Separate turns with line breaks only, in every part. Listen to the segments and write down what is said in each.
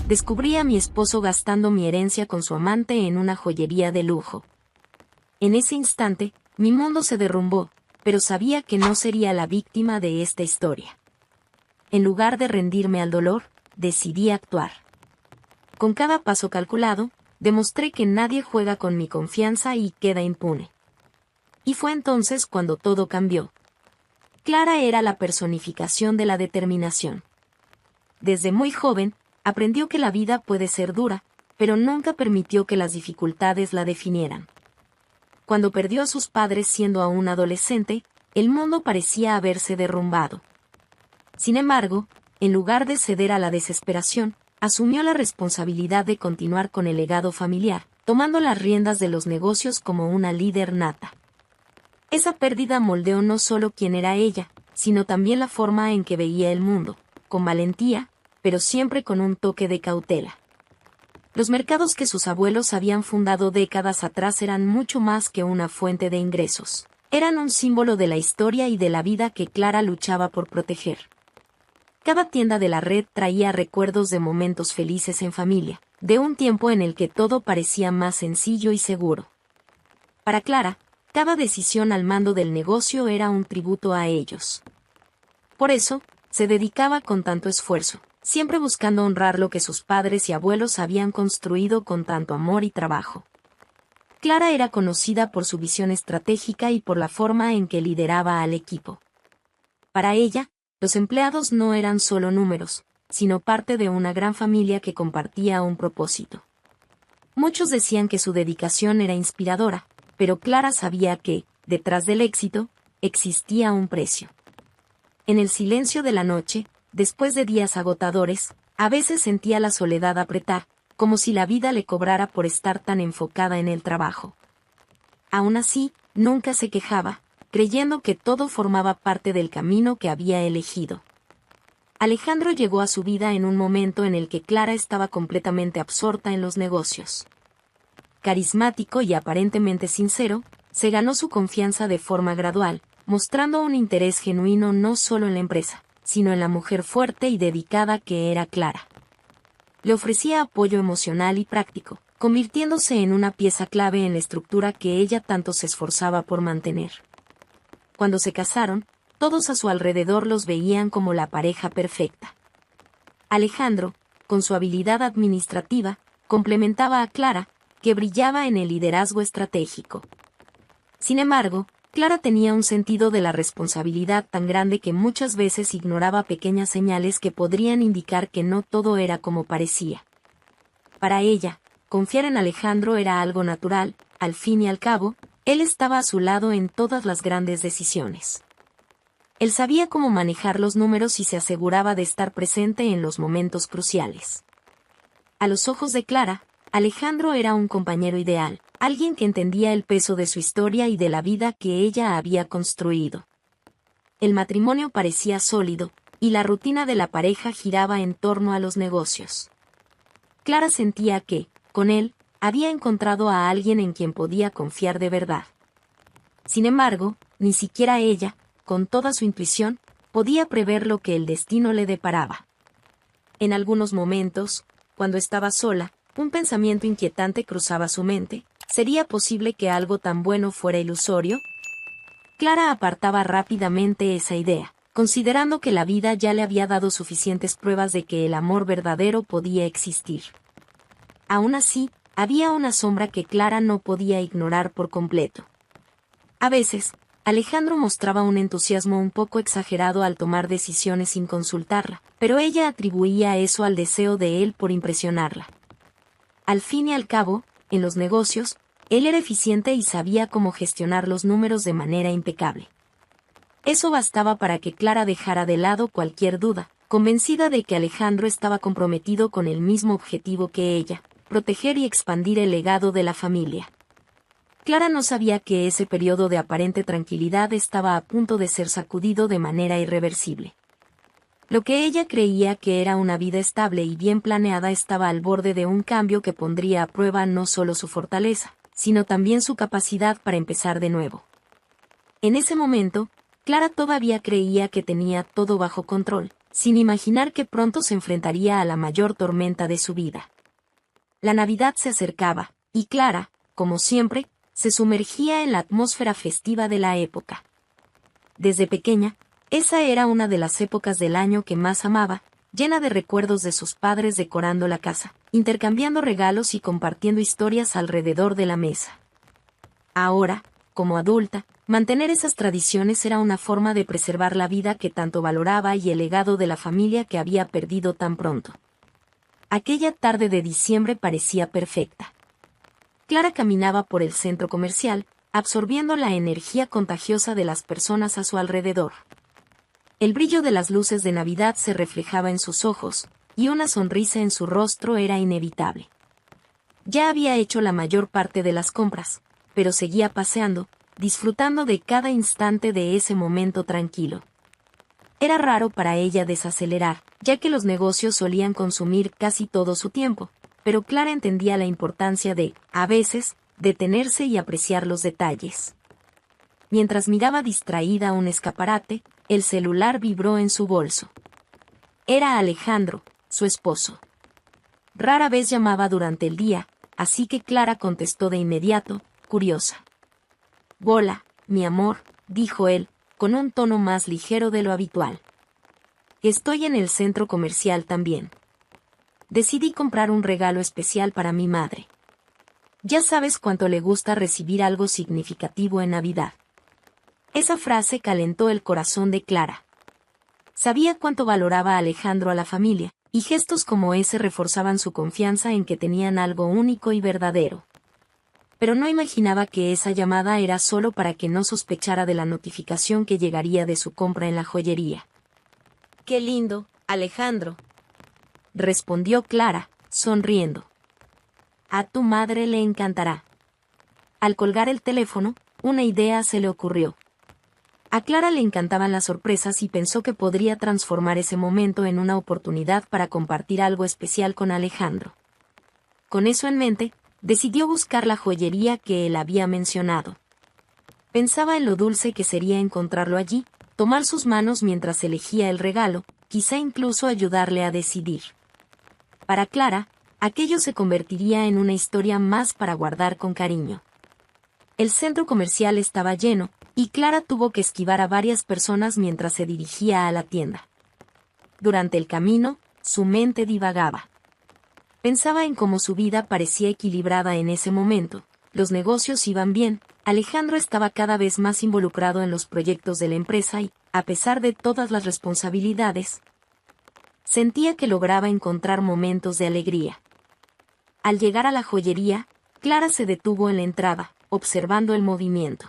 descubrí a mi esposo gastando mi herencia con su amante en una joyería de lujo. En ese instante, mi mundo se derrumbó, pero sabía que no sería la víctima de esta historia. En lugar de rendirme al dolor, decidí actuar. Con cada paso calculado, demostré que nadie juega con mi confianza y queda impune. Y fue entonces cuando todo cambió. Clara era la personificación de la determinación. Desde muy joven, aprendió que la vida puede ser dura, pero nunca permitió que las dificultades la definieran. Cuando perdió a sus padres siendo aún adolescente, el mundo parecía haberse derrumbado. Sin embargo, en lugar de ceder a la desesperación, asumió la responsabilidad de continuar con el legado familiar, tomando las riendas de los negocios como una líder nata. Esa pérdida moldeó no solo quién era ella, sino también la forma en que veía el mundo, con valentía, pero siempre con un toque de cautela. Los mercados que sus abuelos habían fundado décadas atrás eran mucho más que una fuente de ingresos. Eran un símbolo de la historia y de la vida que Clara luchaba por proteger. Cada tienda de la red traía recuerdos de momentos felices en familia, de un tiempo en el que todo parecía más sencillo y seguro. Para Clara, cada decisión al mando del negocio era un tributo a ellos. Por eso, se dedicaba con tanto esfuerzo, siempre buscando honrar lo que sus padres y abuelos habían construido con tanto amor y trabajo. Clara era conocida por su visión estratégica y por la forma en que lideraba al equipo. Para ella, los empleados no eran solo números, sino parte de una gran familia que compartía un propósito. Muchos decían que su dedicación era inspiradora, pero Clara sabía que, detrás del éxito, existía un precio. En el silencio de la noche, después de días agotadores, a veces sentía la soledad apretar, como si la vida le cobrara por estar tan enfocada en el trabajo. Aún así, nunca se quejaba, creyendo que todo formaba parte del camino que había elegido. Alejandro llegó a su vida en un momento en el que Clara estaba completamente absorta en los negocios. Carismático y aparentemente sincero, se ganó su confianza de forma gradual, mostrando un interés genuino no solo en la empresa, sino en la mujer fuerte y dedicada que era Clara. Le ofrecía apoyo emocional y práctico, convirtiéndose en una pieza clave en la estructura que ella tanto se esforzaba por mantener. Cuando se casaron, todos a su alrededor los veían como la pareja perfecta. Alejandro, con su habilidad administrativa, complementaba a Clara, que brillaba en el liderazgo estratégico. Sin embargo, Clara tenía un sentido de la responsabilidad tan grande que muchas veces ignoraba pequeñas señales que podrían indicar que no todo era como parecía. Para ella, confiar en Alejandro era algo natural, al fin y al cabo, él estaba a su lado en todas las grandes decisiones. Él sabía cómo manejar los números y se aseguraba de estar presente en los momentos cruciales. A los ojos de Clara, Alejandro era un compañero ideal, alguien que entendía el peso de su historia y de la vida que ella había construido. El matrimonio parecía sólido, y la rutina de la pareja giraba en torno a los negocios. Clara sentía que, con él, había encontrado a alguien en quien podía confiar de verdad. Sin embargo, ni siquiera ella, con toda su intuición, podía prever lo que el destino le deparaba. En algunos momentos, cuando estaba sola, un pensamiento inquietante cruzaba su mente. ¿Sería posible que algo tan bueno fuera ilusorio? Clara apartaba rápidamente esa idea, considerando que la vida ya le había dado suficientes pruebas de que el amor verdadero podía existir. Aún así, había una sombra que Clara no podía ignorar por completo. A veces, Alejandro mostraba un entusiasmo un poco exagerado al tomar decisiones sin consultarla, pero ella atribuía eso al deseo de él por impresionarla. Al fin y al cabo, en los negocios, él era eficiente y sabía cómo gestionar los números de manera impecable. Eso bastaba para que Clara dejara de lado cualquier duda, convencida de que Alejandro estaba comprometido con el mismo objetivo que ella, proteger y expandir el legado de la familia. Clara no sabía que ese periodo de aparente tranquilidad estaba a punto de ser sacudido de manera irreversible. Lo que ella creía que era una vida estable y bien planeada estaba al borde de un cambio que pondría a prueba no solo su fortaleza, sino también su capacidad para empezar de nuevo. En ese momento, Clara todavía creía que tenía todo bajo control, sin imaginar que pronto se enfrentaría a la mayor tormenta de su vida. La Navidad se acercaba, y Clara, como siempre, se sumergía en la atmósfera festiva de la época. Desde pequeña, esa era una de las épocas del año que más amaba, llena de recuerdos de sus padres decorando la casa, intercambiando regalos y compartiendo historias alrededor de la mesa. Ahora, como adulta, mantener esas tradiciones era una forma de preservar la vida que tanto valoraba y el legado de la familia que había perdido tan pronto. Aquella tarde de diciembre parecía perfecta. Clara caminaba por el centro comercial, absorbiendo la energía contagiosa de las personas a su alrededor. El brillo de las luces de Navidad se reflejaba en sus ojos, y una sonrisa en su rostro era inevitable. Ya había hecho la mayor parte de las compras, pero seguía paseando, disfrutando de cada instante de ese momento tranquilo. Era raro para ella desacelerar, ya que los negocios solían consumir casi todo su tiempo, pero Clara entendía la importancia de, a veces, detenerse y apreciar los detalles. Mientras miraba distraída un escaparate, el celular vibró en su bolso. Era Alejandro, su esposo. Rara vez llamaba durante el día, así que Clara contestó de inmediato, curiosa. «Hola, mi amor», dijo él, con un tono más ligero de lo habitual. «Estoy en el centro comercial también. Decidí comprar un regalo especial para mi madre. Ya sabes cuánto le gusta recibir algo significativo en Navidad». Esa frase calentó el corazón de Clara. Sabía cuánto valoraba a Alejandro a la familia, y gestos como ese reforzaban su confianza en que tenían algo único y verdadero. Pero no imaginaba que esa llamada era solo para que no sospechara de la notificación que llegaría de su compra en la joyería. «Qué lindo, Alejandro», respondió Clara, sonriendo. «A tu madre le encantará». Al colgar el teléfono, una idea se le ocurrió. A Clara le encantaban las sorpresas y pensó que podría transformar ese momento en una oportunidad para compartir algo especial con Alejandro. Con eso en mente, decidió buscar la joyería que él había mencionado. Pensaba en lo dulce que sería encontrarlo allí, tomar sus manos mientras elegía el regalo, quizá incluso ayudarle a decidir. Para Clara, aquello se convertiría en una historia más para guardar con cariño. El centro comercial estaba lleno, y Clara tuvo que esquivar a varias personas mientras se dirigía a la tienda. Durante el camino, su mente divagaba. Pensaba en cómo su vida parecía equilibrada en ese momento, los negocios iban bien, Alejandro estaba cada vez más involucrado en los proyectos de la empresa y, a pesar de todas las responsabilidades, sentía que lograba encontrar momentos de alegría. Al llegar a la joyería, Clara se detuvo en la entrada, observando el movimiento.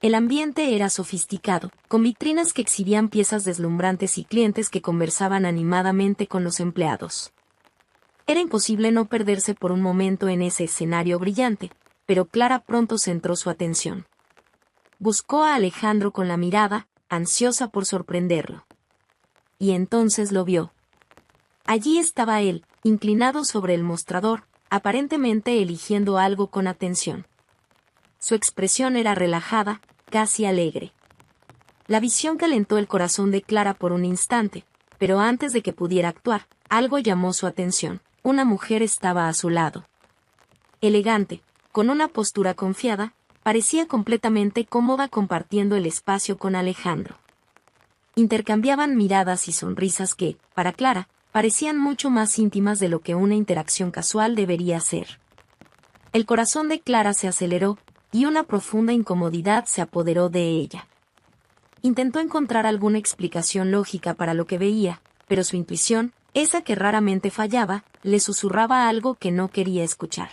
El ambiente era sofisticado, con vitrinas que exhibían piezas deslumbrantes y clientes que conversaban animadamente con los empleados. Era imposible no perderse por un momento en ese escenario brillante, pero Clara pronto centró su atención. Buscó a Alejandro con la mirada, ansiosa por sorprenderlo. Y entonces lo vio. Allí estaba él, inclinado sobre el mostrador, aparentemente eligiendo algo con atención. Su expresión era relajada, casi alegre. La visión calentó el corazón de Clara por un instante, pero antes de que pudiera actuar, algo llamó su atención. Una mujer estaba a su lado. Elegante, con una postura confiada, parecía completamente cómoda compartiendo el espacio con Alejandro. Intercambiaban miradas y sonrisas que, para Clara, parecían mucho más íntimas de lo que una interacción casual debería ser. El corazón de Clara se aceleró, y una profunda incomodidad se apoderó de ella. Intentó encontrar alguna explicación lógica para lo que veía, pero su intuición, esa que raramente fallaba, le susurraba algo que no quería escuchar.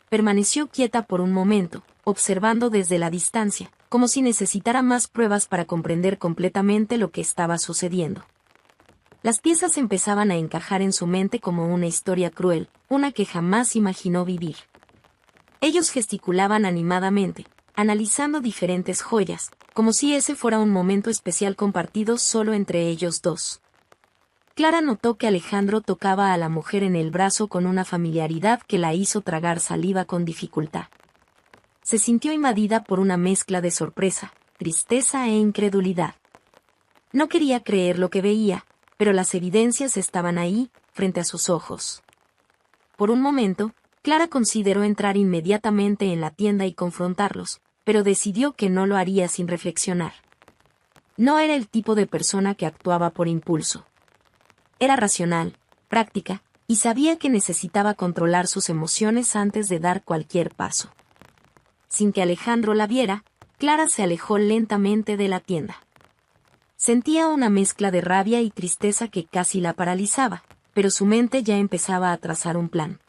Permaneció quieta por un momento, observando desde la distancia, como si necesitara más pruebas para comprender completamente lo que estaba sucediendo. Las piezas empezaban a encajar en su mente como una historia cruel, una que jamás imaginó vivir. Ellos gesticulaban animadamente, analizando diferentes joyas, como si ese fuera un momento especial compartido solo entre ellos dos. Clara notó que Alejandro tocaba a la mujer en el brazo con una familiaridad que la hizo tragar saliva con dificultad. Se sintió invadida por una mezcla de sorpresa, tristeza e incredulidad. No quería creer lo que veía, pero las evidencias estaban ahí, frente a sus ojos. Por un momento, Clara consideró entrar inmediatamente en la tienda y confrontarlos, pero decidió que no lo haría sin reflexionar. No era el tipo de persona que actuaba por impulso. Era racional, práctica, y sabía que necesitaba controlar sus emociones antes de dar cualquier paso. Sin que Alejandro la viera, Clara se alejó lentamente de la tienda. Sentía una mezcla de rabia y tristeza que casi la paralizaba, pero su mente ya empezaba a trazar un plan.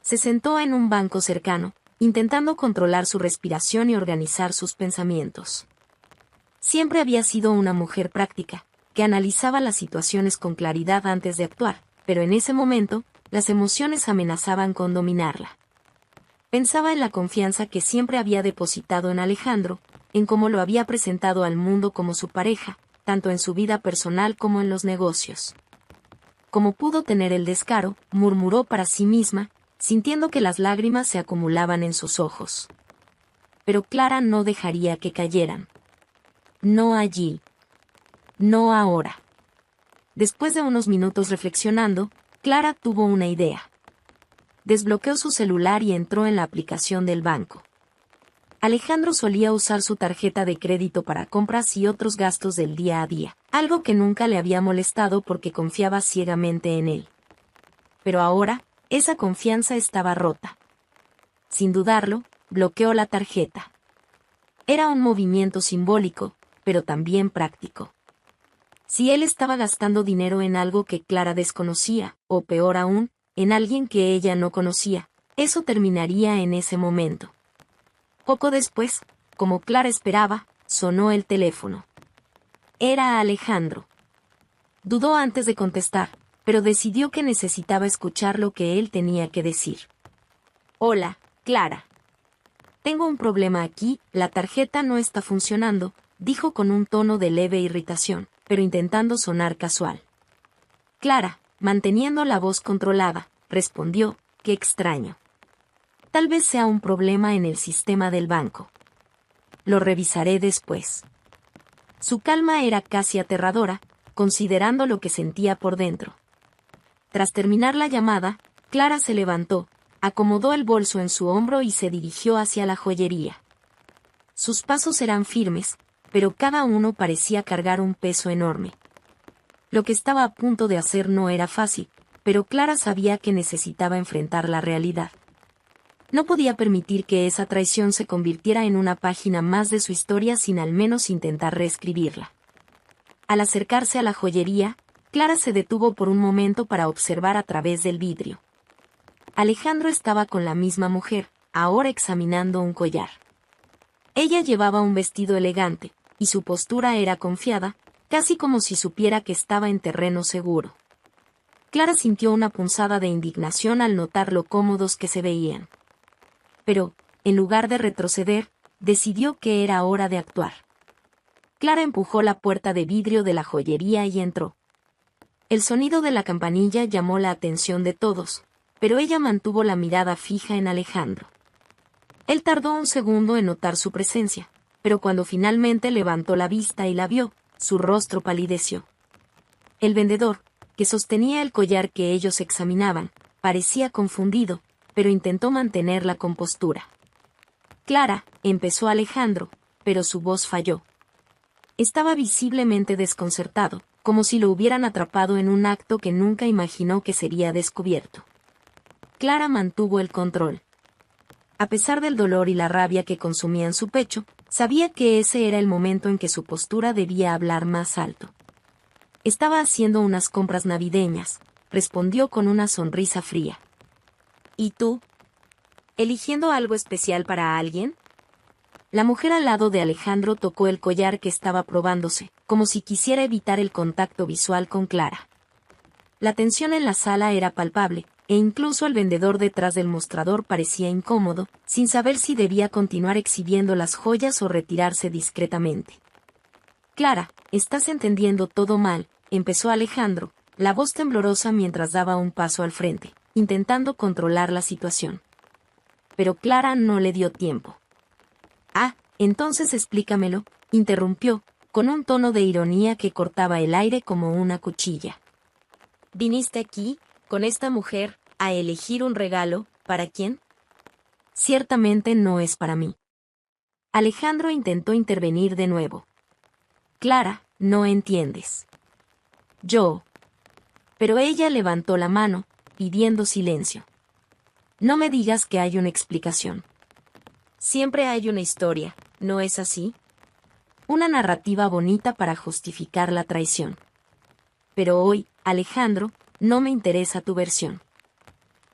Se sentó en un banco cercano, intentando controlar su respiración y organizar sus pensamientos. Siempre había sido una mujer práctica, que analizaba las situaciones con claridad antes de actuar, pero en ese momento, las emociones amenazaban con dominarla. Pensaba en la confianza que siempre había depositado en Alejandro, en cómo lo había presentado al mundo como su pareja, tanto en su vida personal como en los negocios. Como pudo tener el descaro, murmuró para sí misma, sintiendo que las lágrimas se acumulaban en sus ojos. Pero Clara no dejaría que cayeran. No allí. No ahora. Después de unos minutos reflexionando, Clara tuvo una idea. Desbloqueó su celular y entró en la aplicación del banco. Alejandro solía usar su tarjeta de crédito para compras y otros gastos del día a día, algo que nunca le había molestado porque confiaba ciegamente en él. Pero ahora, esa confianza estaba rota. Sin dudarlo, bloqueó la tarjeta. Era un movimiento simbólico, pero también práctico. Si él estaba gastando dinero en algo que Clara desconocía, o peor aún, en alguien que ella no conocía, eso terminaría en ese momento. Poco después, como Clara esperaba, sonó el teléfono. Era Alejandro. Dudó antes de contestar, pero decidió que necesitaba escuchar lo que él tenía que decir. Hola, Clara. Tengo un problema aquí, la tarjeta no está funcionando, dijo con un tono de leve irritación, pero intentando sonar casual. Clara, manteniendo la voz controlada, respondió, qué extraño. Tal vez sea un problema en el sistema del banco. Lo revisaré después. Su calma era casi aterradora, considerando lo que sentía por dentro. Tras terminar la llamada, Clara se levantó, acomodó el bolso en su hombro y se dirigió hacia la joyería. Sus pasos eran firmes, pero cada uno parecía cargar un peso enorme. Lo que estaba a punto de hacer no era fácil, pero Clara sabía que necesitaba enfrentar la realidad. No podía permitir que esa traición se convirtiera en una página más de su historia sin al menos intentar reescribirla. Al acercarse a la joyería, Clara se detuvo por un momento para observar a través del vidrio. Alejandro estaba con la misma mujer, ahora examinando un collar. Ella llevaba un vestido elegante, y su postura era confiada, casi como si supiera que estaba en terreno seguro. Clara sintió una punzada de indignación al notar lo cómodos que se veían. Pero, en lugar de retroceder, decidió que era hora de actuar. Clara empujó la puerta de vidrio de la joyería y entró. El sonido de la campanilla llamó la atención de todos, pero ella mantuvo la mirada fija en Alejandro. Él tardó un segundo en notar su presencia, pero cuando finalmente levantó la vista y la vio, su rostro palideció. El vendedor, que sostenía el collar que ellos examinaban, parecía confundido, pero intentó mantener la compostura. Clara, empezó Alejandro, pero su voz falló. Estaba visiblemente desconcertado, como si lo hubieran atrapado en un acto que nunca imaginó que sería descubierto. Clara mantuvo el control. A pesar del dolor y la rabia que consumían su pecho, sabía que ese era el momento en que su postura debía hablar más alto. Estaba haciendo unas compras navideñas, respondió con una sonrisa fría. ¿Y tú? ¿Eligiendo algo especial para alguien? La mujer al lado de Alejandro tocó el collar que estaba probándose, como si quisiera evitar el contacto visual con Clara. La tensión en la sala era palpable, e incluso el vendedor detrás del mostrador parecía incómodo, sin saber si debía continuar exhibiendo las joyas o retirarse discretamente. Clara, estás entendiendo todo mal, empezó Alejandro, la voz temblorosa mientras daba un paso al frente, intentando controlar la situación. Pero Clara no le dio tiempo. Ah, entonces explícamelo, interrumpió, con un tono de ironía que cortaba el aire como una cuchilla. ¿Viniste aquí, con esta mujer, a elegir un regalo, para quién? Ciertamente no es para mí. Alejandro intentó intervenir de nuevo. Clara, no entiendes. Yo. Pero ella levantó la mano, pidiendo silencio. No me digas que hay una explicación. Siempre hay una historia, ¿no es así? Una narrativa bonita para justificar la traición. Pero hoy, Alejandro, no me interesa tu versión.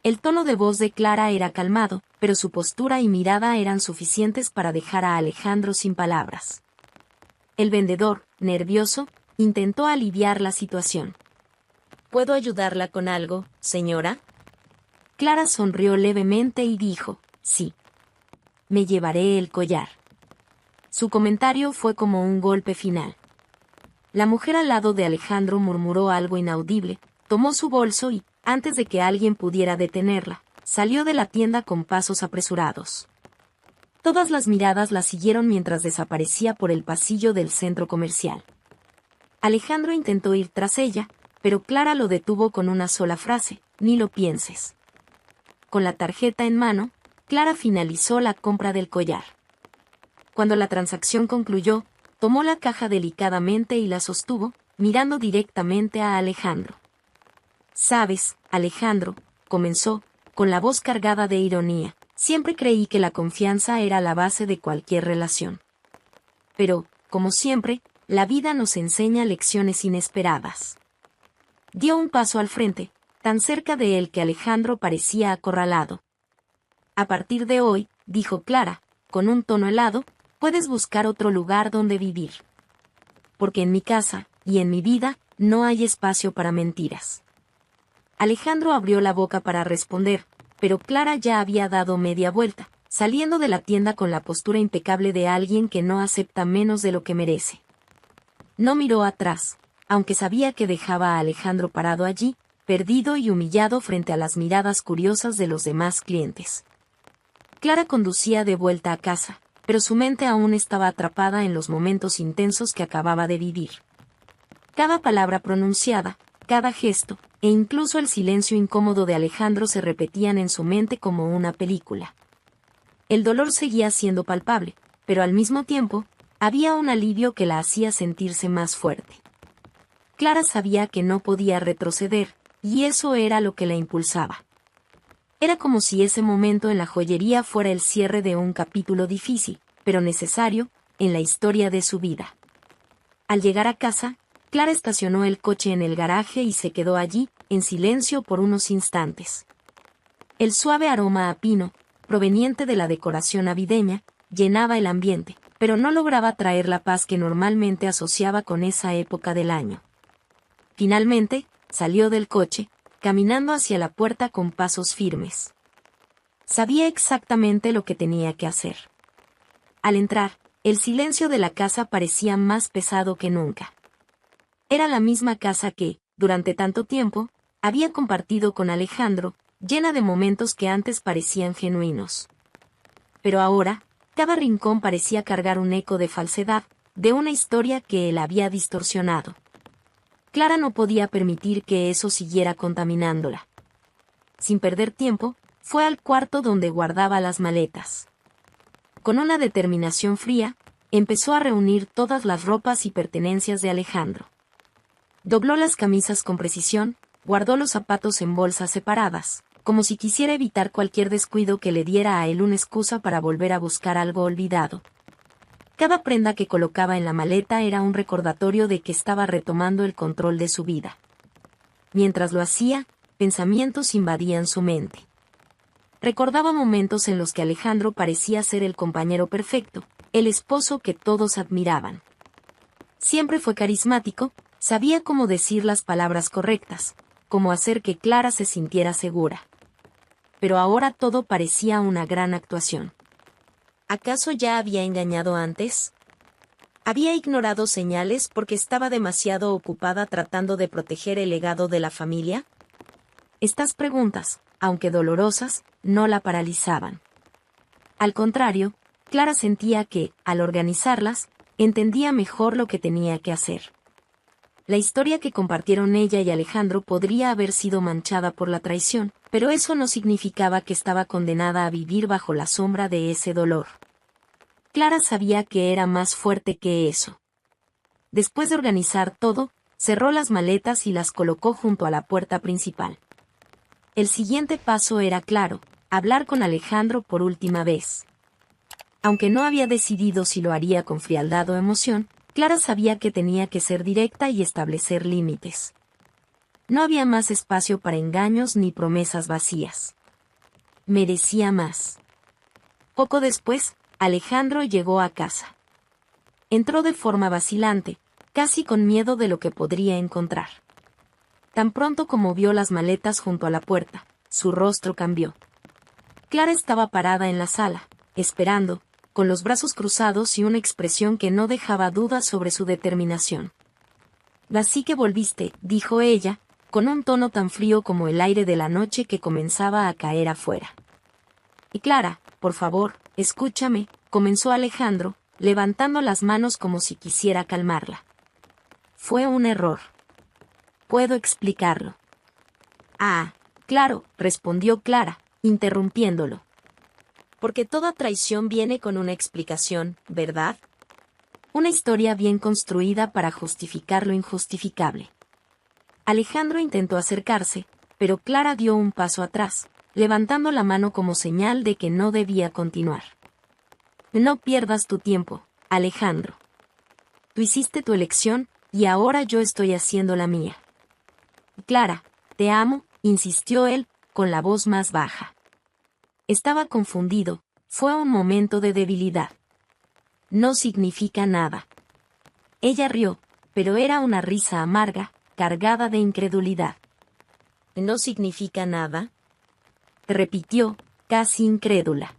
El tono de voz de Clara era calmado, pero su postura y mirada eran suficientes para dejar a Alejandro sin palabras. El vendedor, nervioso, intentó aliviar la situación. ¿Puedo ayudarla con algo, señora? Clara sonrió levemente y dijo, sí. Me llevaré el collar. Su comentario fue como un golpe final. La mujer al lado de Alejandro murmuró algo inaudible, tomó su bolso y, antes de que alguien pudiera detenerla, salió de la tienda con pasos apresurados. Todas las miradas la siguieron mientras desaparecía por el pasillo del centro comercial. Alejandro intentó ir tras ella, pero Clara lo detuvo con una sola frase, ni lo pienses. Con la tarjeta en mano, Clara finalizó la compra del collar. Cuando la transacción concluyó, tomó la caja delicadamente y la sostuvo, mirando directamente a Alejandro. Sabes, Alejandro, comenzó, con la voz cargada de ironía, siempre creí que la confianza era la base de cualquier relación. Pero, como siempre, la vida nos enseña lecciones inesperadas. Dio un paso al frente, tan cerca de él que Alejandro parecía acorralado. A partir de hoy, dijo Clara, con un tono helado, puedes buscar otro lugar donde vivir. Porque en mi casa, y en mi vida, no hay espacio para mentiras. Alejandro abrió la boca para responder, pero Clara ya había dado media vuelta, saliendo de la tienda con la postura impecable de alguien que no acepta menos de lo que merece. No miró atrás, aunque sabía que dejaba a Alejandro parado allí, perdido y humillado frente a las miradas curiosas de los demás clientes. Clara conducía de vuelta a casa, pero su mente aún estaba atrapada en los momentos intensos que acababa de vivir. Cada palabra pronunciada, cada gesto, e incluso el silencio incómodo de Alejandro se repetían en su mente como una película. El dolor seguía siendo palpable, pero al mismo tiempo, había un alivio que la hacía sentirse más fuerte. Clara sabía que no podía retroceder, y eso era lo que la impulsaba. Era como si ese momento en la joyería fuera el cierre de un capítulo difícil, pero necesario, en la historia de su vida. Al llegar a casa, Clara estacionó el coche en el garaje y se quedó allí, en silencio por unos instantes. El suave aroma a pino, proveniente de la decoración navideña, llenaba el ambiente, pero no lograba traer la paz que normalmente asociaba con esa época del año. Finalmente, salió del coche, caminando hacia la puerta con pasos firmes. Sabía exactamente lo que tenía que hacer. Al entrar, el silencio de la casa parecía más pesado que nunca. Era la misma casa que, durante tanto tiempo, había compartido con Alejandro, llena de momentos que antes parecían genuinos. Pero ahora, cada rincón parecía cargar un eco de falsedad, de una historia que él había distorsionado. Clara no podía permitir que eso siguiera contaminándola. Sin perder tiempo, fue al cuarto donde guardaba las maletas. Con una determinación fría, empezó a reunir todas las ropas y pertenencias de Alejandro. Dobló las camisas con precisión, guardó los zapatos en bolsas separadas, como si quisiera evitar cualquier descuido que le diera a él una excusa para volver a buscar algo olvidado. Cada prenda que colocaba en la maleta era un recordatorio de que estaba retomando el control de su vida. Mientras lo hacía, pensamientos invadían su mente. Recordaba momentos en los que Alejandro parecía ser el compañero perfecto, el esposo que todos admiraban. Siempre fue carismático, sabía cómo decir las palabras correctas, cómo hacer que Clara se sintiera segura. Pero ahora todo parecía una gran actuación. ¿Acaso ya había engañado antes? ¿Había ignorado señales porque estaba demasiado ocupada tratando de proteger el legado de la familia? Estas preguntas, aunque dolorosas, no la paralizaban. Al contrario, Clara sentía que, al organizarlas, Entendía mejor lo que tenía que hacer. La historia que compartieron ella y Alejandro podría haber sido manchada por la traición, pero eso no significaba que estaba condenada a vivir bajo la sombra de ese dolor. Clara sabía que era más fuerte que eso. Después de organizar todo, cerró las maletas y las colocó junto a la puerta principal. El siguiente paso era claro: hablar con Alejandro por última vez. Aunque no había decidido si lo haría con frialdad o emoción, Clara sabía que tenía que ser directa y establecer límites. No había más espacio para engaños ni promesas vacías. Merecía más. Poco después, Alejandro llegó a casa. Entró de forma vacilante, casi con miedo de lo que podría encontrar. Tan pronto como vio las maletas junto a la puerta, su rostro cambió. Clara estaba parada en la sala, esperando, con los brazos cruzados y una expresión que no dejaba dudas sobre su determinación. «Así que volviste», dijo ella, con un tono tan frío como el aire de la noche que comenzaba a caer afuera. «Y Clara, por favor, escúchame», comenzó Alejandro, levantando las manos como si quisiera calmarla. «Fue un error. Puedo explicarlo». «Ah, claro», respondió Clara, interrumpiéndolo. «Porque toda traición viene con una explicación, ¿verdad? Una historia bien construida para justificar lo injustificable». Alejandro intentó acercarse, pero Clara dio un paso atrás, levantando la mano como señal de que no debía continuar. «No pierdas tu tiempo, Alejandro. Tú hiciste tu elección, y ahora yo estoy haciendo la mía». «Clara, te amo», insistió él, con la voz más baja. Estaba confundido, fue un momento de debilidad. «No significa nada». Ella rió, pero era una risa amarga, cargada de incredulidad. «¿No significa nada?», repitió, casi incrédula.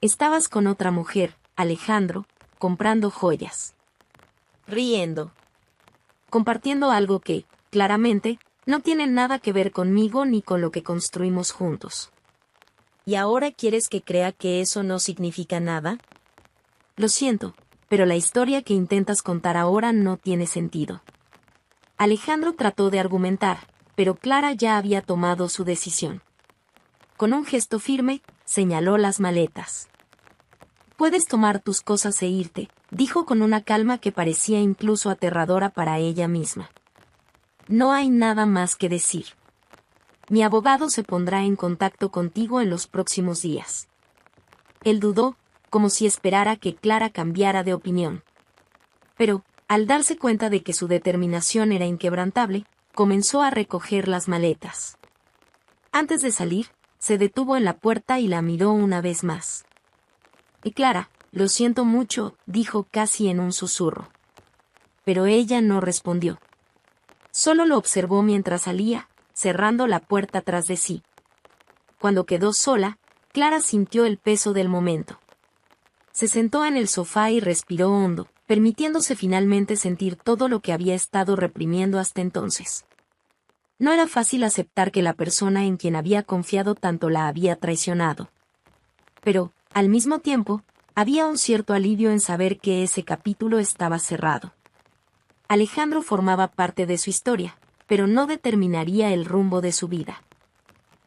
«Estabas con otra mujer, Alejandro, comprando joyas. Riendo. Compartiendo algo que, claramente, no tiene nada que ver conmigo ni con lo que construimos juntos. ¿Y ahora quieres que crea que eso no significa nada? Lo siento, pero la historia que intentas contar ahora no tiene sentido». Alejandro trató de argumentar, pero Clara ya había tomado su decisión. Con un gesto firme, señaló las maletas. «Puedes tomar tus cosas e irte», dijo con una calma que parecía incluso aterradora para ella misma. «No hay nada más que decir. Mi abogado se pondrá en contacto contigo en los próximos días». Él dudó, como si esperara que Clara cambiara de opinión. Pero, al darse cuenta de que su determinación era inquebrantable, comenzó a recoger las maletas. Antes de salir, se detuvo en la puerta y la miró una vez más. «Y Clara, lo siento mucho», dijo casi en un susurro. Pero ella no respondió. Solo lo observó mientras salía, cerrando la puerta tras de sí. Cuando quedó sola, Clara sintió el peso del momento. Se sentó en el sofá y respiró hondo, permitiéndose finalmente sentir todo lo que había estado reprimiendo hasta entonces. No era fácil aceptar que la persona en quien había confiado tanto la había traicionado. Pero, al mismo tiempo, había un cierto alivio en saber que ese capítulo estaba cerrado. Alejandro formaba parte de su historia, pero no determinaría el rumbo de su vida.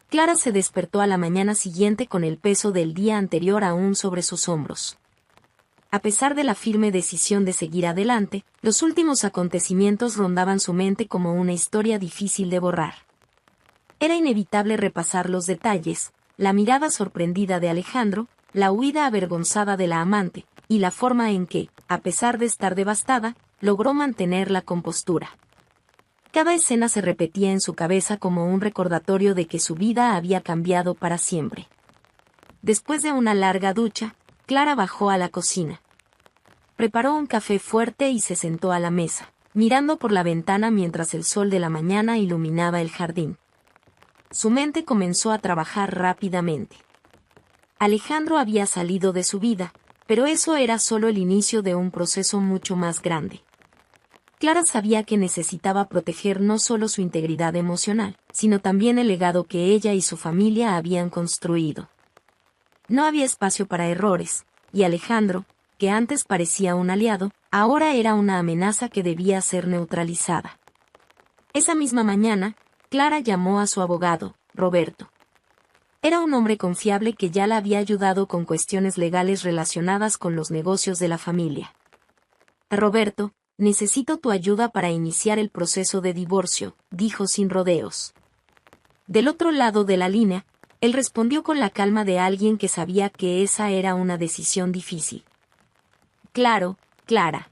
Clara se despertó a la mañana siguiente con el peso del día anterior aún sobre sus hombros. A pesar de la firme decisión de seguir adelante, los últimos acontecimientos rondaban su mente como una historia difícil de borrar. Era inevitable repasar los detalles, la mirada sorprendida de Alejandro, la huida avergonzada de la amante, y la forma en que, a pesar de estar devastada, logró mantener la compostura. Cada escena se repetía en su cabeza como un recordatorio de que su vida había cambiado para siempre. Después de una larga ducha, Clara bajó a la cocina. Preparó un café fuerte y se sentó a la mesa, mirando por la ventana mientras el sol de la mañana iluminaba el jardín. Su mente comenzó a trabajar rápidamente. Alejandro había salido de su vida, pero eso era solo el inicio de un proceso mucho más grande. Clara sabía que necesitaba proteger no solo su integridad emocional, sino también el legado que ella y su familia habían construido. No había espacio para errores, y Alejandro, que antes parecía un aliado, ahora era una amenaza que debía ser neutralizada. Esa misma mañana, Clara llamó a su abogado, Roberto. Era un hombre confiable que ya la había ayudado con cuestiones legales relacionadas con los negocios de la familia. Roberto, necesito tu ayuda para iniciar el proceso de divorcio, dijo sin rodeos. Del otro lado de la línea, él respondió con la calma de alguien que sabía que esa era una decisión difícil. Claro, Clara.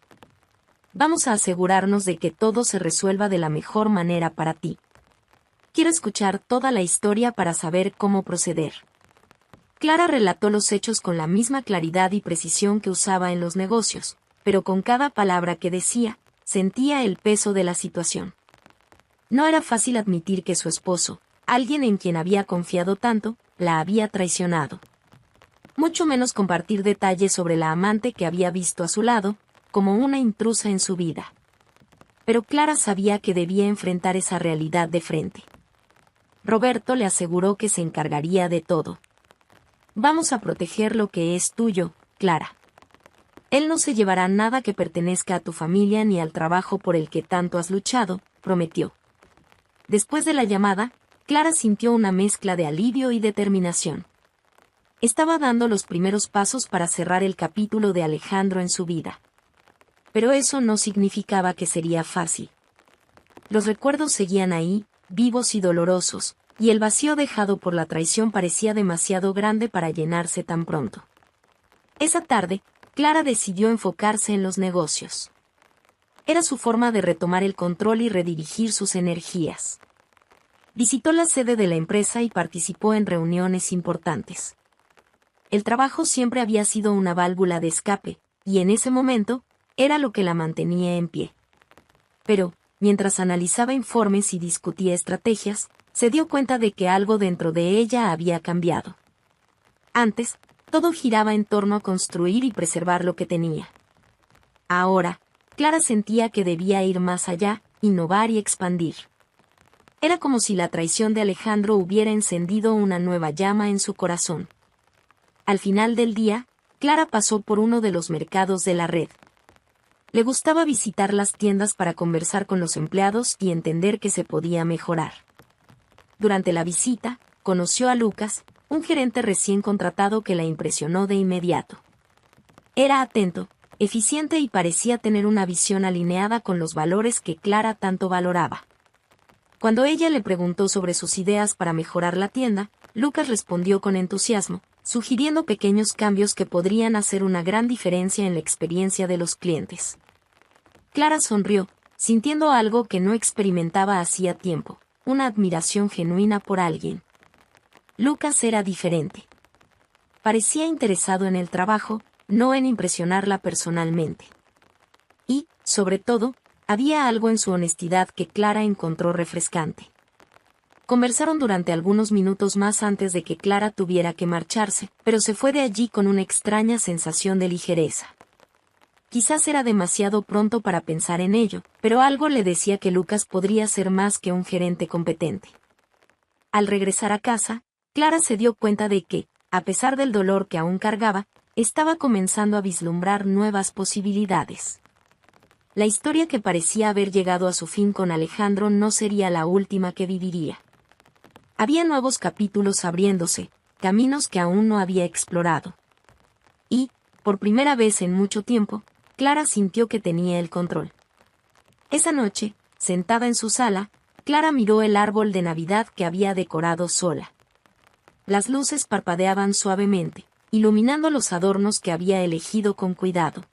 Vamos a asegurarnos de que todo se resuelva de la mejor manera para ti. Quiero escuchar toda la historia para saber cómo proceder. Clara relató los hechos con la misma claridad y precisión que usaba en los negocios, pero con cada palabra que decía, sentía el peso de la situación. No era fácil admitir que su esposo, alguien en quien había confiado tanto, la había traicionado. Mucho menos compartir detalles sobre la amante que había visto a su lado, como una intrusa en su vida. Pero Clara sabía que debía enfrentar esa realidad de frente. Roberto le aseguró que se encargaría de todo. Vamos a proteger lo que es tuyo, Clara. Él no se llevará nada que pertenezca a tu familia ni al trabajo por el que tanto has luchado, prometió. Después de la llamada, Clara sintió una mezcla de alivio y determinación. Estaba dando los primeros pasos para cerrar el capítulo de Alejandro en su vida. Pero eso no significaba que sería fácil. Los recuerdos seguían ahí, vivos y dolorosos, y el vacío dejado por la traición parecía demasiado grande para llenarse tan pronto. Esa tarde, Clara decidió enfocarse en los negocios. Era su forma de retomar el control y redirigir sus energías. Visitó la sede de la empresa y participó en reuniones importantes. El trabajo siempre había sido una válvula de escape, y en ese momento, era lo que la mantenía en pie. Pero, mientras analizaba informes y discutía estrategias, se dio cuenta de que algo dentro de ella había cambiado. Antes, todo giraba en torno a construir y preservar lo que tenía. Ahora, Clara sentía que debía ir más allá, innovar y expandir. Era como si la traición de Alejandro hubiera encendido una nueva llama en su corazón. Al final del día, Clara pasó por uno de los mercados de la red. Le gustaba visitar las tiendas para conversar con los empleados y entender qué se podía mejorar. Durante la visita, conoció a Lucas, un gerente recién contratado que la impresionó de inmediato. Era atento, eficiente y parecía tener una visión alineada con los valores que Clara tanto valoraba. Cuando ella le preguntó sobre sus ideas para mejorar la tienda, Lucas respondió con entusiasmo, sugiriendo pequeños cambios que podrían hacer una gran diferencia en la experiencia de los clientes. Clara sonrió, sintiendo algo que no experimentaba hacía tiempo, una admiración genuina por alguien. Lucas era diferente. Parecía interesado en el trabajo, no en impresionarla personalmente. Y, sobre todo, había algo en su honestidad que Clara encontró refrescante. Conversaron durante algunos minutos más antes de que Clara tuviera que marcharse, pero se fue de allí con una extraña sensación de ligereza. Quizás era demasiado pronto para pensar en ello, pero algo le decía que Lucas podría ser más que un gerente competente. Al regresar a casa, Clara se dio cuenta de que, a pesar del dolor que aún cargaba, estaba comenzando a vislumbrar nuevas posibilidades. La historia que parecía haber llegado a su fin con Alejandro no sería la última que viviría. Había nuevos capítulos abriéndose, caminos que aún no había explorado. Y, por primera vez en mucho tiempo, Clara sintió que tenía el control. Esa noche, sentada en su sala, Clara miró el árbol de Navidad que había decorado sola. Las luces parpadeaban suavemente, iluminando los adornos que había elegido con cuidado.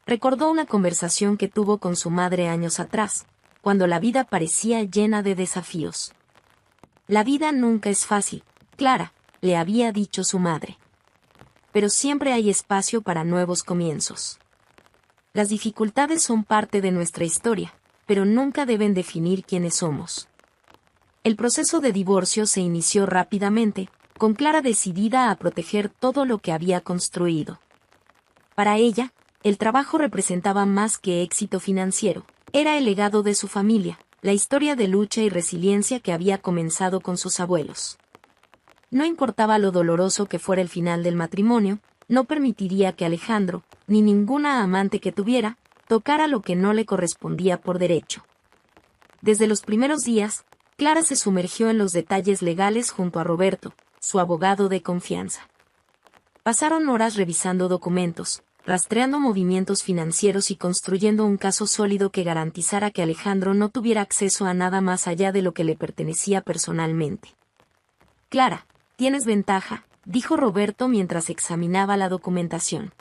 Recordó una conversación que tuvo con su madre años atrás, cuando la vida parecía llena de desafíos. La vida nunca es fácil, Clara, le había dicho su madre. Pero siempre hay espacio para nuevos comienzos. Las dificultades son parte de nuestra historia, pero nunca deben definir quiénes somos. El proceso de divorcio se inició rápidamente, con Clara decidida a proteger todo lo que había construido. Para ella, el trabajo representaba más que éxito financiero, era el legado de su familia, la historia de lucha y resiliencia que había comenzado con sus abuelos. No importaba lo doloroso que fuera el final del matrimonio, no permitiría que Alejandro, ni ninguna amante que tuviera, tocara lo que no le correspondía por derecho. Desde los primeros días, Clara se sumergió en los detalles legales junto a Roberto, su abogado de confianza. Pasaron horas revisando documentos, rastreando movimientos financieros y construyendo un caso sólido que garantizara que Alejandro no tuviera acceso a nada más allá de lo que le pertenecía personalmente. Clara, tienes ventaja, dijo Roberto mientras examinaba la documentación.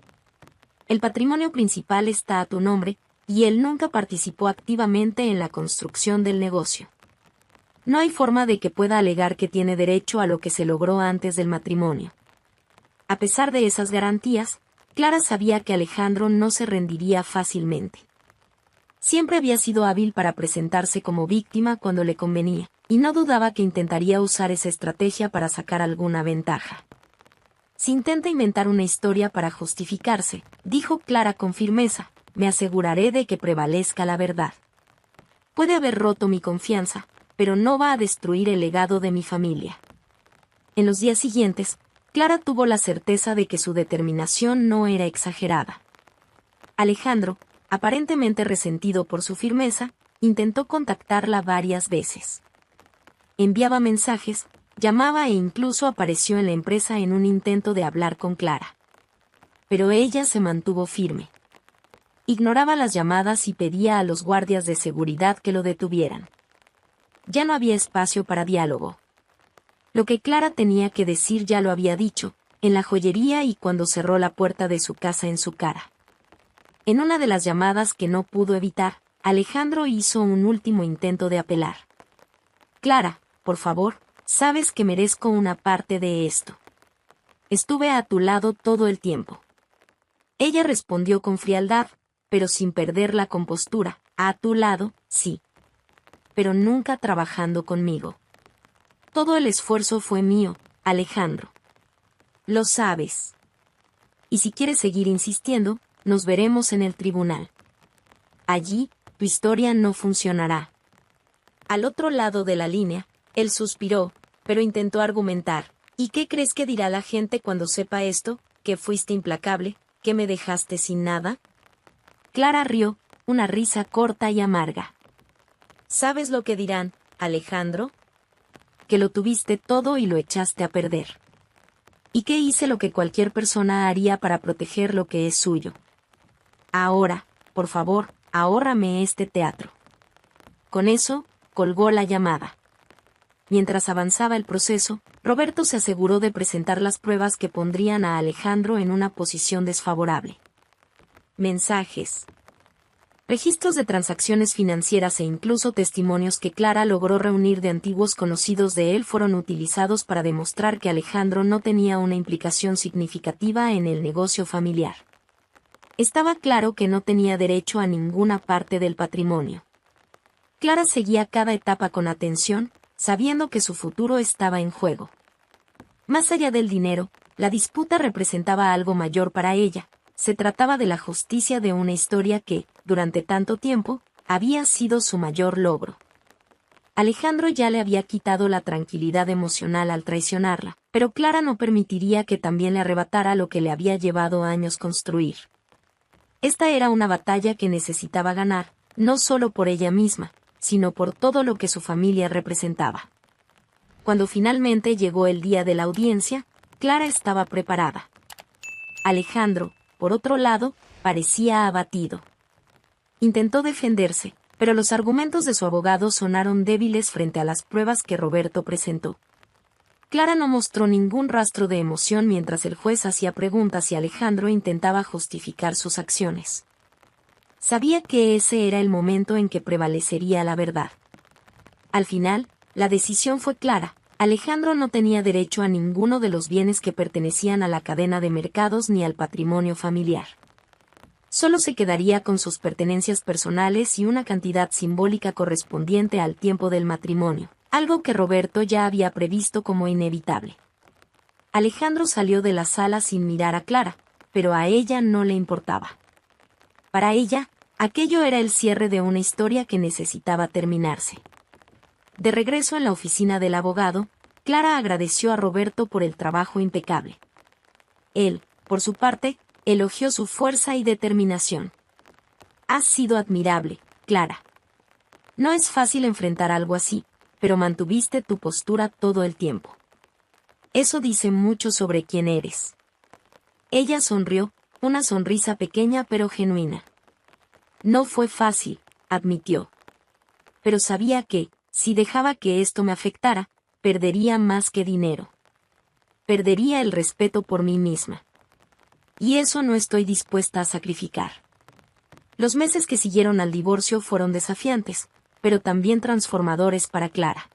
El patrimonio principal está a tu nombre, y él nunca participó activamente en la construcción del negocio. No hay forma de que pueda alegar que tiene derecho a lo que se logró antes del matrimonio. A pesar de esas garantías, Clara sabía que Alejandro no se rendiría fácilmente. Siempre había sido hábil para presentarse como víctima cuando le convenía, y no dudaba que intentaría usar esa estrategia para sacar alguna ventaja. Si intenta inventar una historia para justificarse, dijo Clara con firmeza, me aseguraré de que prevalezca la verdad. Puede haber roto mi confianza, pero no va a destruir el legado de mi familia. En los días siguientes, Clara tuvo la certeza de que su determinación no era exagerada. Alejandro, aparentemente resentido por su firmeza, intentó contactarla varias veces. Enviaba mensajes, llamaba e incluso apareció en la empresa en un intento de hablar con Clara. Pero ella se mantuvo firme. Ignoraba las llamadas y pedía a los guardias de seguridad que lo detuvieran. Ya no había espacio para diálogo. Lo que Clara tenía que decir ya lo había dicho, en la joyería y cuando cerró la puerta de su casa en su cara. En una de las llamadas que no pudo evitar, Alejandro hizo un último intento de apelar. Clara, por favor, sabes que merezco una parte de esto. Estuve a tu lado todo el tiempo. Ella respondió con frialdad, pero sin perder la compostura, a tu lado, sí. Pero nunca trabajando conmigo. Todo el esfuerzo fue mío, Alejandro. Lo sabes. Y si quieres seguir insistiendo, nos veremos en el tribunal. Allí, tu historia no funcionará. Al otro lado de la línea, él suspiró, pero intentó argumentar. ¿Y qué crees que dirá la gente cuando sepa esto? ¿Que fuiste implacable? ¿Que me dejaste sin nada? Clara rió, una risa corta y amarga. ¿Sabes lo que dirán, Alejandro? Que lo tuviste todo y lo echaste a perder. ¿Y que hice lo que cualquier persona haría para proteger lo que es suyo? Ahora, por favor, ahórrame este teatro. Con eso, colgó la llamada. Mientras avanzaba el proceso, Roberto se aseguró de presentar las pruebas que pondrían a Alejandro en una posición desfavorable. Mensajes. Registros de transacciones financieras e incluso testimonios que Clara logró reunir de antiguos conocidos de él fueron utilizados para demostrar que Alejandro no tenía una implicación significativa en el negocio familiar. Estaba claro que no tenía derecho a ninguna parte del patrimonio. Clara seguía cada etapa con atención, sabiendo que su futuro estaba en juego. Más allá del dinero, la disputa representaba algo mayor para ella. Se trataba de la justicia de una historia que, durante tanto tiempo, había sido su mayor logro. Alejandro ya le había quitado la tranquilidad emocional al traicionarla, pero Clara no permitiría que también le arrebatara lo que le había llevado años construir. Esta era una batalla que necesitaba ganar, no solo por ella misma, sino por todo lo que su familia representaba. Cuando finalmente llegó el día de la audiencia, Clara estaba preparada. Alejandro, por otro lado, parecía abatido. Intentó defenderse, pero los argumentos de su abogado sonaron débiles frente a las pruebas que Roberto presentó. Clara no mostró ningún rastro de emoción mientras el juez hacía preguntas y Alejandro intentaba justificar sus acciones. Sabía que ese era el momento en que prevalecería la verdad. Al final, la decisión fue clara. Alejandro no tenía derecho a ninguno de los bienes que pertenecían a la cadena de mercados ni al patrimonio familiar. Solo se quedaría con sus pertenencias personales y una cantidad simbólica correspondiente al tiempo del matrimonio, algo que Roberto ya había previsto como inevitable. Alejandro salió de la sala sin mirar a Clara, pero a ella no le importaba. Para ella, aquello era el cierre de una historia que necesitaba terminarse. De regreso en la oficina del abogado, Clara agradeció a Roberto por el trabajo impecable. Él, por su parte, elogió su fuerza y determinación. Has sido admirable, Clara. No es fácil enfrentar algo así, pero mantuviste tu postura todo el tiempo. Eso dice mucho sobre quién eres. Ella sonrió, una sonrisa pequeña pero genuina. No fue fácil, admitió. Pero sabía que, si dejaba que esto me afectara, perdería más que dinero. Perdería el respeto por mí misma. Y eso no estoy dispuesta a sacrificar. Los meses que siguieron al divorcio fueron desafiantes, pero también transformadores para Clara.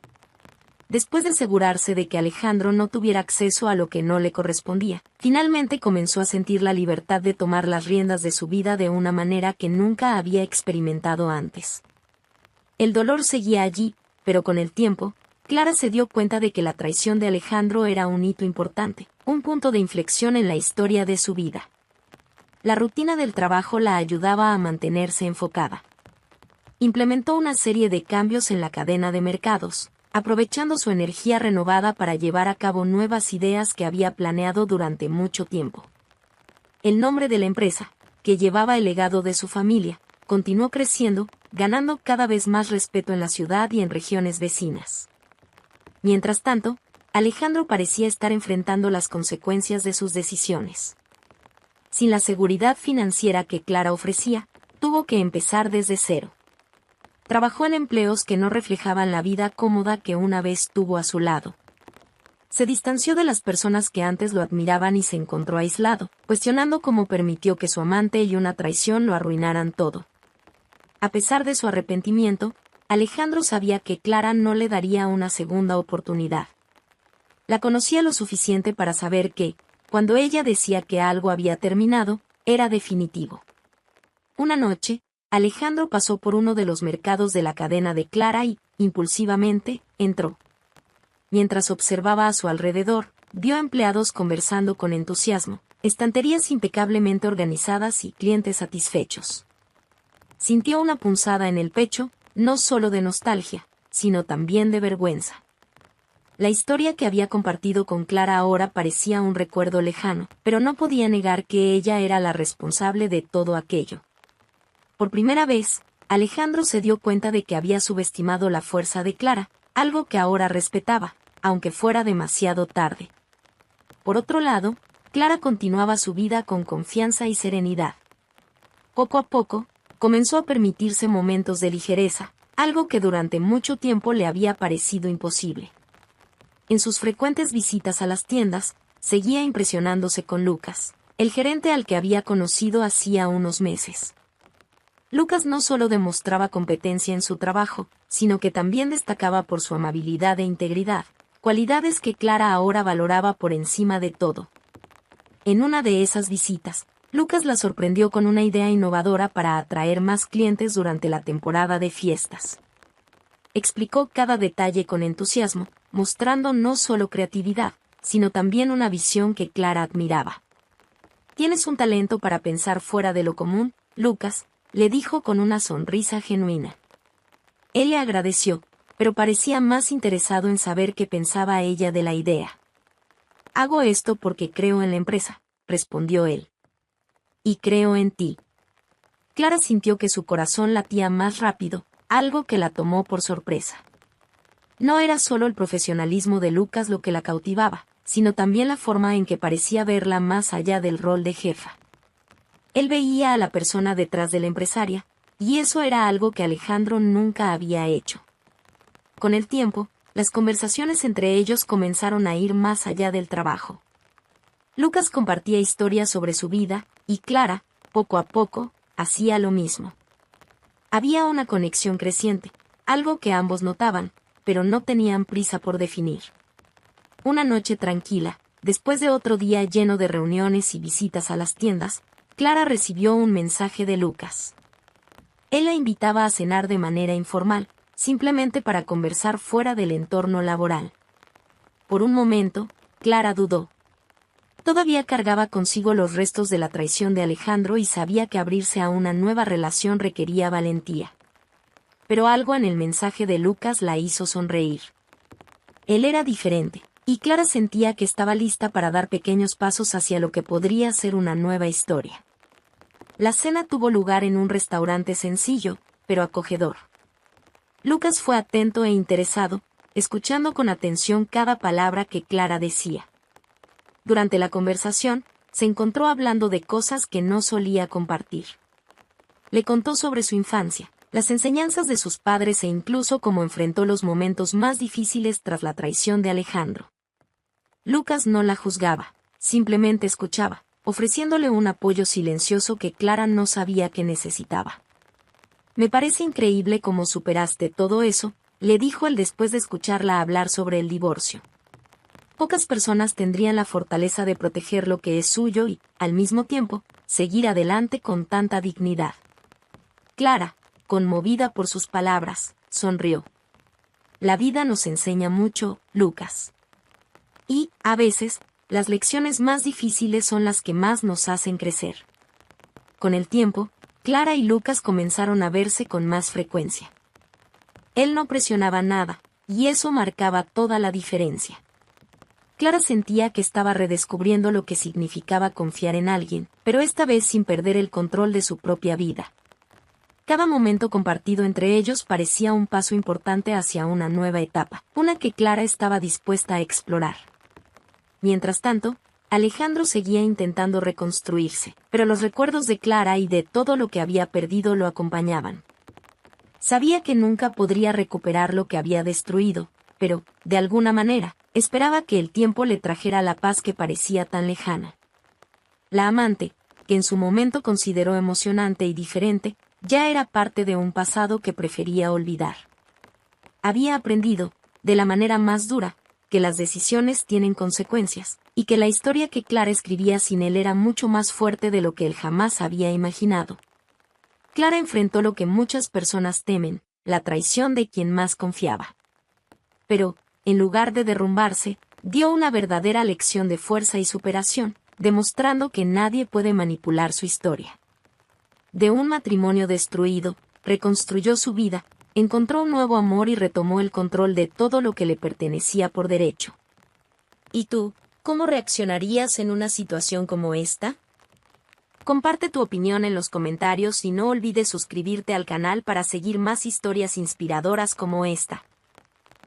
Después de asegurarse de que Alejandro no tuviera acceso a lo que no le correspondía, finalmente comenzó a sentir la libertad de tomar las riendas de su vida de una manera que nunca había experimentado antes. El dolor seguía allí, pero con el tiempo, Clara se dio cuenta de que la traición de Alejandro era un hito importante, un punto de inflexión en la historia de su vida. La rutina del trabajo la ayudaba a mantenerse enfocada. Implementó una serie de cambios en la cadena de mercados, aprovechando su energía renovada para llevar a cabo nuevas ideas que había planeado durante mucho tiempo. El nombre de la empresa, que llevaba el legado de su familia, continuó creciendo, ganando cada vez más respeto en la ciudad y en regiones vecinas. Mientras tanto, Alejandro parecía estar enfrentando las consecuencias de sus decisiones. Sin la seguridad financiera que Clara ofrecía, tuvo que empezar desde cero. Trabajó en empleos que no reflejaban la vida cómoda que una vez tuvo a su lado. Se distanció de las personas que antes lo admiraban y se encontró aislado, cuestionando cómo permitió que su amante y una traición lo arruinaran todo. A pesar de su arrepentimiento, Alejandro sabía que Clara no le daría una segunda oportunidad. La conocía lo suficiente para saber que, cuando ella decía que algo había terminado, era definitivo. Una noche, Alejandro pasó por uno de los mercados de la cadena de Clara y, impulsivamente, entró. Mientras observaba a su alrededor, vio a empleados conversando con entusiasmo, estanterías impecablemente organizadas y clientes satisfechos. Sintió una punzada en el pecho, no solo de nostalgia, sino también de vergüenza. La historia que había compartido con Clara ahora parecía un recuerdo lejano, pero no podía negar que ella era la responsable de todo aquello. Por primera vez, Alejandro se dio cuenta de que había subestimado la fuerza de Clara, algo que ahora respetaba, aunque fuera demasiado tarde. Por otro lado, Clara continuaba su vida con confianza y serenidad. Poco a poco, comenzó a permitirse momentos de ligereza, algo que durante mucho tiempo le había parecido imposible. En sus frecuentes visitas a las tiendas, seguía impresionándose con Lucas, el gerente al que había conocido hacía unos meses. Lucas no solo demostraba competencia en su trabajo, sino que también destacaba por su amabilidad e integridad, cualidades que Clara ahora valoraba por encima de todo. En una de esas visitas, Lucas la sorprendió con una idea innovadora para atraer más clientes durante la temporada de fiestas. Explicó cada detalle con entusiasmo, mostrando no solo creatividad, sino también una visión que Clara admiraba. «Tienes un talento para pensar fuera de lo común, Lucas», le dijo con una sonrisa genuina. Él le agradeció, pero parecía más interesado en saber qué pensaba ella de la idea. «Hago esto porque creo en la empresa», respondió él. «Y creo en ti». Clara sintió que su corazón latía más rápido, algo que la tomó por sorpresa. No era solo el profesionalismo de Lucas lo que la cautivaba, sino también la forma en que parecía verla más allá del rol de jefa. Él veía a la persona detrás de la empresaria, y eso era algo que Alejandro nunca había hecho. Con el tiempo, las conversaciones entre ellos comenzaron a ir más allá del trabajo. Lucas compartía historias sobre su vida, y Clara, poco a poco, hacía lo mismo. Había una conexión creciente, algo que ambos notaban, pero no tenían prisa por definir. Una noche tranquila, después de otro día lleno de reuniones y visitas a las tiendas, Clara recibió un mensaje de Lucas. Él la invitaba a cenar de manera informal, simplemente para conversar fuera del entorno laboral. Por un momento, Clara dudó. Todavía cargaba consigo los restos de la traición de Alejandro y sabía que abrirse a una nueva relación requería valentía. Pero algo en el mensaje de Lucas la hizo sonreír. Él era diferente, Y Clara sentía que estaba lista para dar pequeños pasos hacia lo que podría ser una nueva historia. La cena tuvo lugar en un restaurante sencillo, pero acogedor. Lucas fue atento e interesado, escuchando con atención cada palabra que Clara decía. Durante la conversación, se encontró hablando de cosas que no solía compartir. Le contó sobre su infancia, las enseñanzas de sus padres e incluso cómo enfrentó los momentos más difíciles tras la traición de Alejandro. Lucas no la juzgaba, simplemente escuchaba, ofreciéndole un apoyo silencioso que Clara no sabía que necesitaba. «Me parece increíble cómo superaste todo eso», le dijo él después de escucharla hablar sobre el divorcio. Pocas personas tendrían la fortaleza de proteger lo que es suyo y, al mismo tiempo, seguir adelante con tanta dignidad. Clara, conmovida por sus palabras, sonrió. «La vida nos enseña mucho, Lucas. Y, a veces, las lecciones más difíciles son las que más nos hacen crecer». Con el tiempo, Clara y Lucas comenzaron a verse con más frecuencia. Él no presionaba nada, y eso marcaba toda la diferencia. Clara sentía que estaba redescubriendo lo que significaba confiar en alguien, pero esta vez sin perder el control de su propia vida. Cada momento compartido entre ellos parecía un paso importante hacia una nueva etapa, una que Clara estaba dispuesta a explorar. Mientras tanto, Alejandro seguía intentando reconstruirse, pero los recuerdos de Clara y de todo lo que había perdido lo acompañaban. Sabía que nunca podría recuperar lo que había destruido, pero, de alguna manera, esperaba que el tiempo le trajera la paz que parecía tan lejana. La amante, que en su momento consideró emocionante y diferente, ya era parte de un pasado que prefería olvidar. Había aprendido, de la manera más dura, que las decisiones tienen consecuencias, y que la historia que Clara escribía sin él era mucho más fuerte de lo que él jamás había imaginado. Clara enfrentó lo que muchas personas temen, la traición de quien más confiaba. Pero, en lugar de derrumbarse, dio una verdadera lección de fuerza y superación, demostrando que nadie puede manipular su historia. De un matrimonio destruido, reconstruyó su vida, encontró un nuevo amor y retomó el control de todo lo que le pertenecía por derecho. ¿Y tú, cómo reaccionarías en una situación como esta? Comparte tu opinión en los comentarios y no olvides suscribirte al canal para seguir más historias inspiradoras como esta.